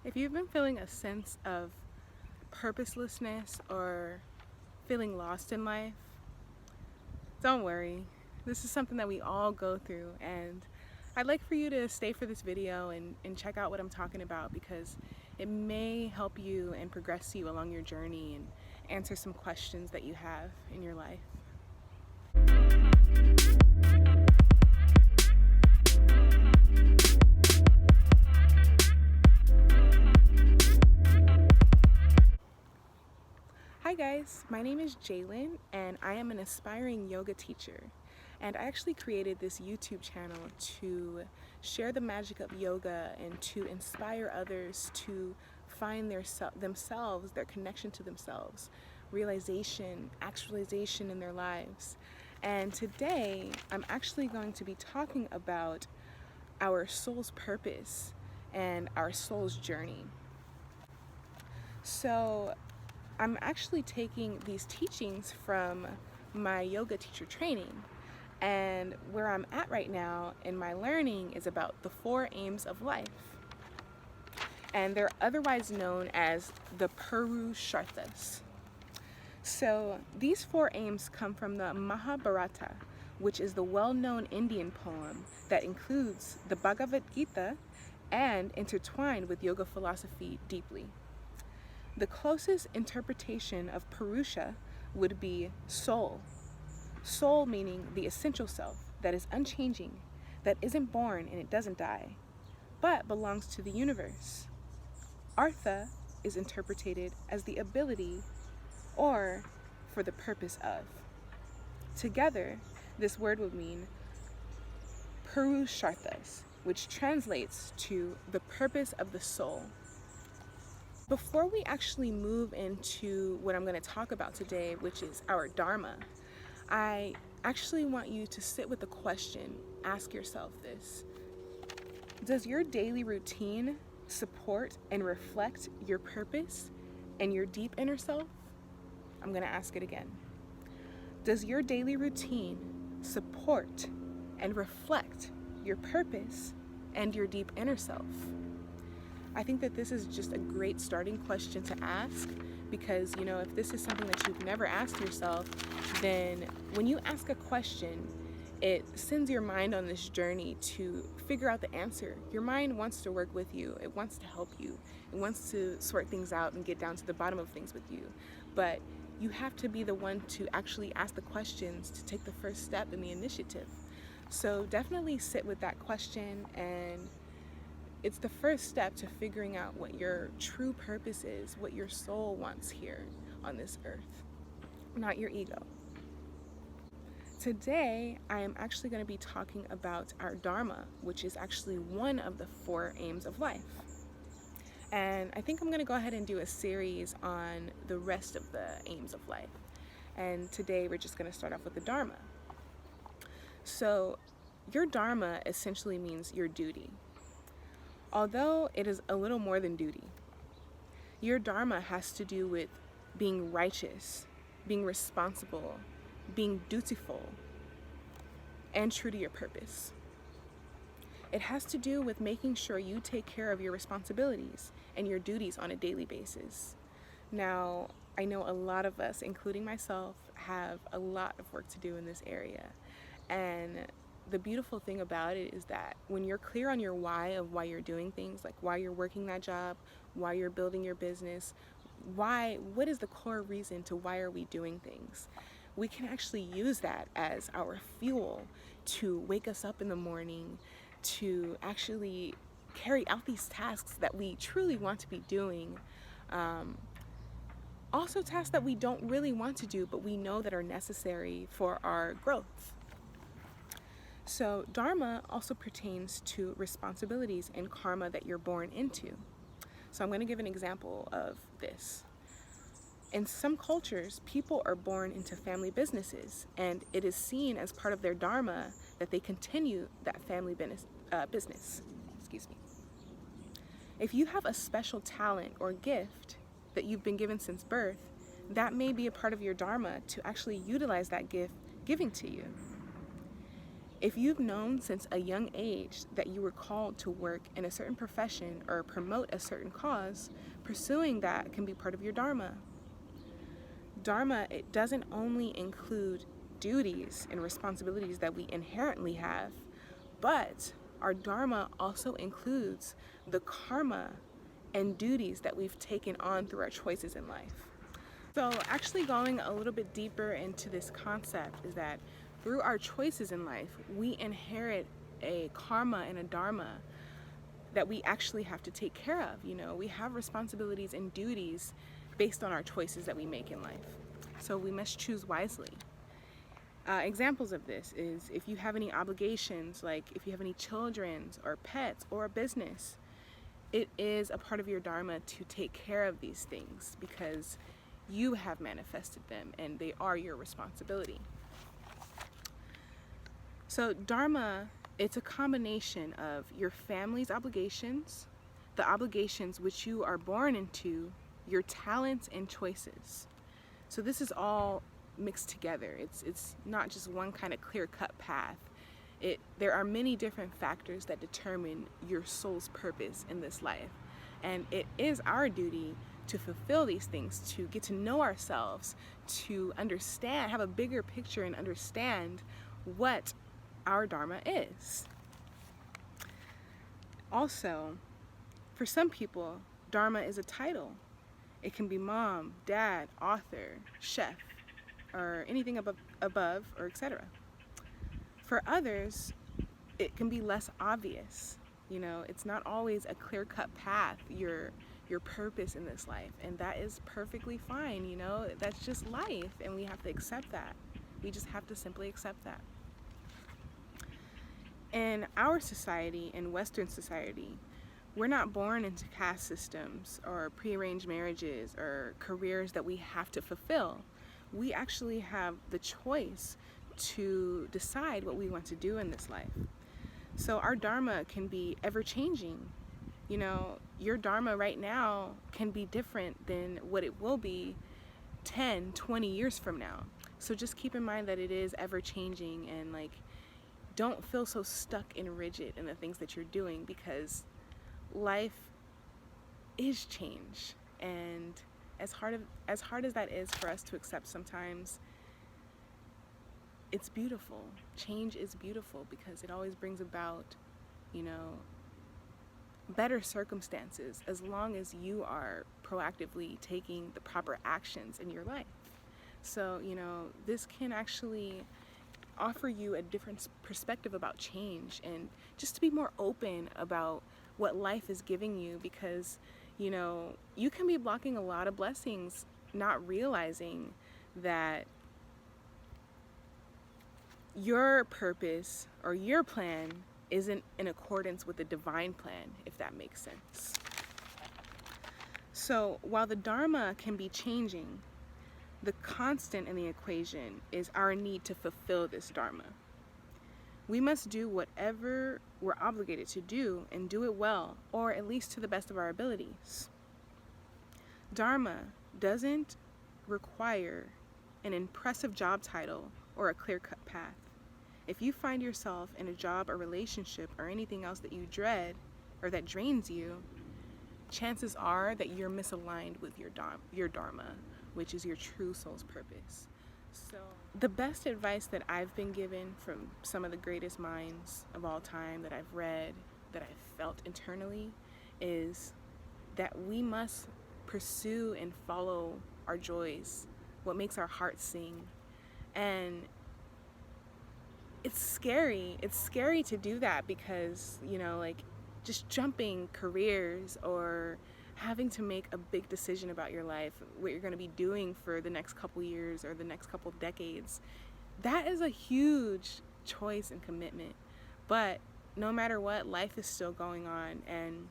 If you've been feeling a sense of purposelessness or feeling lost in life, don't worry. This is something that we all go through, and I'd like for you to stay for this video and check out what I'm talking about, because it may help you and progress you along your journey and answer some questions that you have in your life. Hi guys, my name is Jalen and I am an aspiring yoga teacher, and I actually created this YouTube channel to share the magic of yoga and to inspire others to find themselves, their connection to themselves, realization, actualization in their lives. And today I'm actually going to be talking about our soul's purpose and our soul's journey. So I'm actually taking these teachings from my yoga teacher training, and where I'm at right now in my learning is about the 4 aims of life, and they're otherwise known as the Purusharthas. So these 4 aims come from the Mahabharata, which is the well-known Indian poem that includes the Bhagavad Gita and intertwined with yoga philosophy deeply. The closest interpretation of Purusha would be soul. Soul meaning the essential self that is unchanging, that isn't born and it doesn't die, but belongs to the universe. Artha is interpreted as the ability or for the purpose of. Together, this word would mean Purusharthas, which translates to the purpose of the soul. Before we actually move into what I'm going to talk about today, which is our Dharma, I actually want you to sit with a question. Ask yourself this: does your daily routine support and reflect your purpose and your deep inner self? I'm going to ask it again. Does your daily routine support and reflect your purpose and your deep inner self? I think that this is just a great starting question to ask, because, if this is something that you've never asked yourself, then when you ask a question, it sends your mind on this journey to figure out the answer. Your mind wants to work with you. It wants to help you. It wants to sort things out and get down to the bottom of things with you. But you have to be the one to actually ask the questions, to take the first step in the initiative. So definitely sit with that question, and it's the first step to figuring out what your true purpose is, what your soul wants here on this earth, not your ego. Today, I am actually going to be talking about our Dharma, which is actually one of the 4 aims of life. And I think I'm going to go ahead and do a series on the rest of the aims of life. And today, we're just going to start off with the Dharma. So, your Dharma essentially means your duty. Although it is a little more than duty. Your Dharma has to do with being righteous, being responsible, being dutiful, and true to your purpose. It has to do with making sure you take care of your responsibilities and your duties on a daily basis. Now, I know a lot of us, including myself, have a lot of work to do in this area. And the beautiful thing about it is that when you're clear on your why of why you're doing things, like why you're working that job, why you're building your business, what is the core reason to why are we doing things, we can actually use that as our fuel to wake us up in the morning, to actually carry out these tasks that we truly want to be doing. Also tasks that we don't really want to do, but we know that are necessary for our growth. So Dharma also pertains to responsibilities and karma that you're born into. So I'm going to give an example of this. In some cultures, people are born into family businesses, and it is seen as part of their Dharma that they continue that family business. Excuse me. If you have a special talent or gift that you've been given since birth, that may be a part of your Dharma to actually utilize that gift giving to you. If you've known since a young age that you were called to work in a certain profession or promote a certain cause, pursuing that can be part of your Dharma. Dharma, it doesn't only include duties and responsibilities that we inherently have, but our Dharma also includes the karma and duties that we've taken on through our choices in life. So actually going a little bit deeper into this concept is that through our choices in life, we inherit a karma and a Dharma that we actually have to take care of. You know, we have responsibilities and duties based on our choices that we make in life. So we must choose wisely. Examples of this is if you have any obligations, like if you have any children or pets or a business, it is a part of your Dharma to take care of these things because you have manifested them and they are your responsibility. So Dharma, it's a combination of your family's obligations, the obligations which you are born into, your talents and choices. So this is all mixed together. It's not just one kind of clear-cut path. There are many different factors that determine your soul's purpose in this life. And it is our duty to fulfill these things, to get to know ourselves, to understand, have a bigger picture and understand what our Dharma is. Also, for some people, Dharma is a title. It can be mom, dad, author, chef, or anything above or etc. For others, it can be less obvious. You know, it's not always a clear-cut path, your purpose in this life, and that is perfectly fine. You know, that's just life, and we have to accept that. We just have to simply accept that. In our society, in Western society, we're not born into caste systems or prearranged marriages or careers that we have to fulfill. We actually have the choice to decide what we want to do in this life. So our Dharma can be ever-changing. You know, your Dharma right now can be different than what it will be 10, 20 years from now. So just keep in mind that it is ever-changing, and like, don't feel so stuck and rigid in the things that you're doing, because life is change. And as hard as that is for us to accept sometimes, it's beautiful. Change is beautiful because it always brings about, you know, better circumstances as long as you are proactively taking the proper actions in your life. So, you know, this can actually offer you a different perspective about change, and just to be more open about what life is giving you, because, you know, you can be blocking a lot of blessings, not realizing that your purpose or your plan isn't in accordance with the divine plan, if that makes sense. So while the Dharma can be changing, the constant in the equation is our need to fulfill this Dharma. We must do whatever we're obligated to do and do it well, or at least to the best of our abilities. Dharma doesn't require an impressive job title or a clear-cut path. If you find yourself in a job or relationship or anything else that you dread or that drains you, chances are that you're misaligned with your Dharma, which is your true soul's purpose. So the best advice that I've been given from some of the greatest minds of all time that I've read, that I've felt internally, is that we must pursue and follow our joys, what makes our hearts sing. And it's scary. It's scary to do that because, you know, like, just jumping careers or having to make a big decision about your life, what you're going to be doing for the next couple years or the next couple decades, that is a huge choice and commitment. But no matter what, life is still going on, and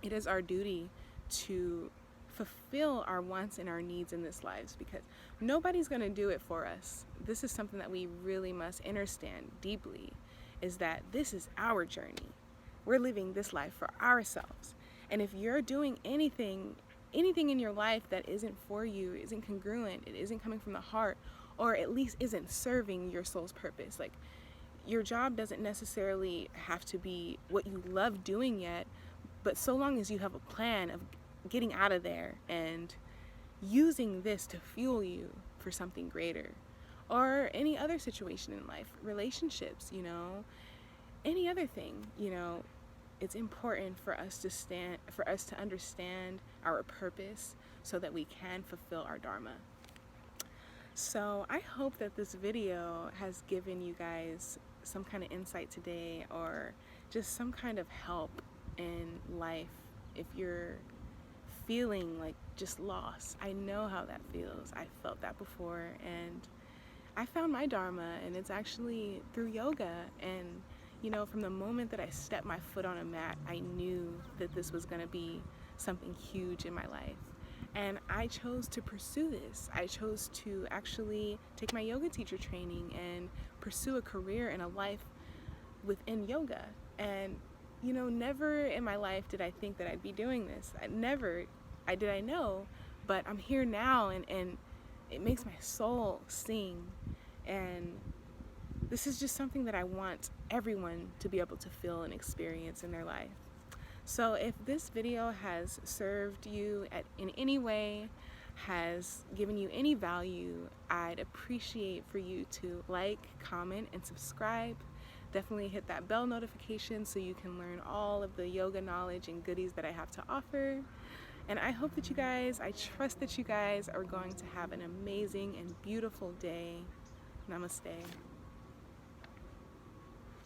it is our duty to fulfill our wants and our needs in this life, because nobody's going to do it for us. This is something that we really must understand deeply, is that this is our journey. We're living this life for ourselves. And if you're doing anything in your life that isn't for you, isn't congruent, it isn't coming from the heart, or at least isn't serving your soul's purpose, like, your job doesn't necessarily have to be what you love doing yet, but so long as you have a plan of getting out of there and using this to fuel you for something greater, or any other situation in life, relationships, any other thing, it's important for us to understand our purpose so that we can fulfill our Dharma. So I hope that this video has given you guys some kind of insight today, or just some kind of help in life if you're feeling like just lost. I know how that feels. I felt that before, and I found my Dharma, and it's actually through yoga. And from the moment that I stepped my foot on a mat, I knew that this was going to be something huge in my life. And I chose to pursue this. I chose to actually take my yoga teacher training and pursue a career and a life within yoga. And never in my life did I think that I'd be doing this. I know, but I'm here now, and it makes my soul sing. And this is just something that I want everyone to be able to feel and experience in their life. So if this video has served you in any way, has given you any value, I'd appreciate for you to like, comment, and subscribe. Definitely hit that bell notification so you can learn all of the yoga knowledge and goodies that I have to offer. And I trust that you guys are going to have an amazing and beautiful day. Namaste.